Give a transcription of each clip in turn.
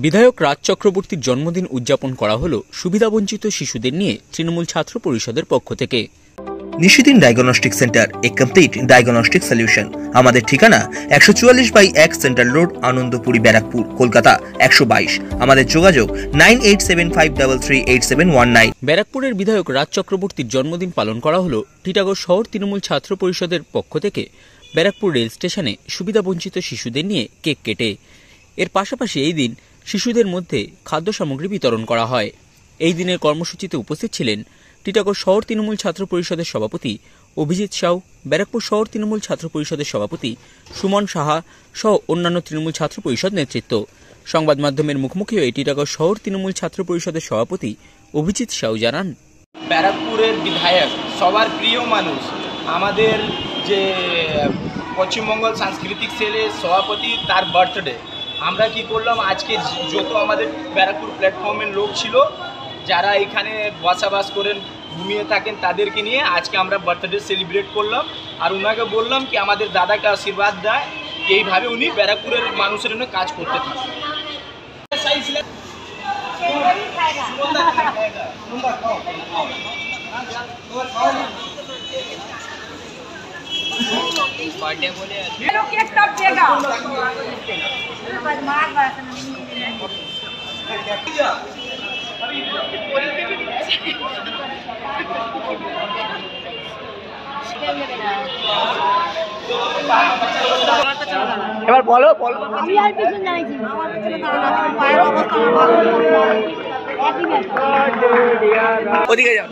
বিধায়ক রাজ চক্রবর্তীর জন্মদিন উদযাপন করা হলো সুবিধাবঞ্চিত শিশুদের নিয়ে তৃণমূল ছাত্র পরিষদের পক্ষ থেকে। নিশিদিন ডায়াগনস্টিক সেন্টার, এ কমপ্লিট ডায়াগনস্টিক সলিউশন। আমাদের ঠিকানা 144/1 সেন্ট্রাল রোড, আনন্দপুরি, ব্যারাকপুর, কলকাতা 122। আমাদের যোগাযোগ 9875338719। ব্যারাকপুরের বিধায়ক রাজ চক্রবর্তীর জন্মদিন পালন করা হলো টিটাগড় শহর তৃণমূল ছাত্র পরিষদের পক্ষ থেকে ব্যারাকপুর রেল স্টেশনে সুবিধাবঞ্চিত শিশুদের নিয়ে কেক কেটে। এর পাশাপাশি এই দিন শিশুদের মধ্যে খাদ্য সামগ্রী বিতরণ করা হয়। এই দিনের কর্মসূচিতে উপস্থিত ছিলেন টিটাগড় শহর তৃণমূল ছাত্র পরিষদের সভাপতি অভিজিৎ সাউ, ব্যারাকপুর শহর তৃণমূল ছাত্র পরিষদের সভাপতি সুমন সাহা সহ অন্যান্য তৃণমূল ছাত্র পরিষদ নেতৃত্ব। সংবাদ মাধ্যমের মুখোমুখি হয়ে টিটাগড় শহর তৃণমূল ছাত্র পরিষদের সভাপতি অভিজিৎ সাউ জানান, ব্যারাকপুরের বিধায়ক সবার প্রিয় মানুষ, আমাদের যে পশ্চিমবঙ্গ সাংস্কৃতিক সেলের সভাপতি, তার বার্থডে। আমরা কি করলাম, আজকে যত আমাদের ব্যারাকপুর প্ল্যাটফর্মের লোক ছিল, যারা এখানে বসবাস করেন, ঘুমিয়ে থাকেন, তাদেরকে নিয়ে আজকে আমরা বার্থডে সেলিব্রেট করলাম। আর ওনাকে বললাম কি আমাদের দাদাকে আশীর্বাদ দেয়, এইভাবে উনি ব্যারাকপুরের মানুষের জন্য কাজ করতে থাকেন। बर्थडे बोले केक कब देगा? এবার বলো বলো। আমি আর পিছন যাইছি, আমার পিছনে দাঁড়ানো, আমার পায়ের অবস্থা ভালো না। ওদিকে যাও।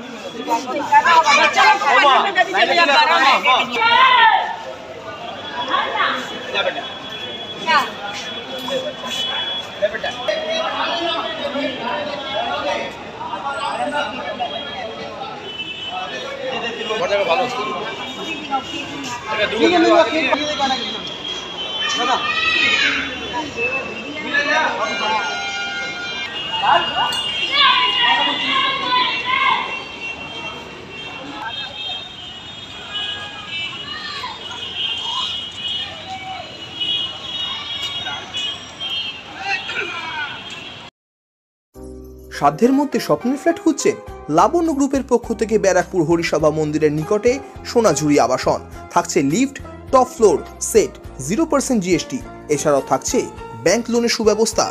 সাধ্যের মধ্যে স্বপ্নের ফ্ল্যাট খুঁজছেন? লাবণ্য গ্রুপের পক্ষ থেকে ব্যারাকপুর হরিসভা মন্দিরের নিকটে সোনাঝুরি আবাসন। থাকছে lift, top floor, set, 0% GST। এছাড়াও থাকছে ব্যাংক লোনের সুব্যবস্থা।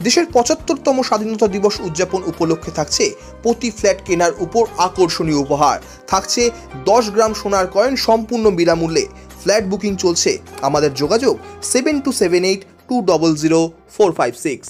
দেশের 75তম স্বাধীনতা দিবস উদযাপন উপলক্ষে থাকছে প্রতি ফ্ল্যাট কেনার উপর আকর্ষণীয় উপহার। থাকছে 10 গ্রাম সোনার কয়েন সম্পূর্ণ বিনামূল্যে। ফ্ল্যাট বুকিং চলছে। আমাদের যোগাযোগ 7278200456।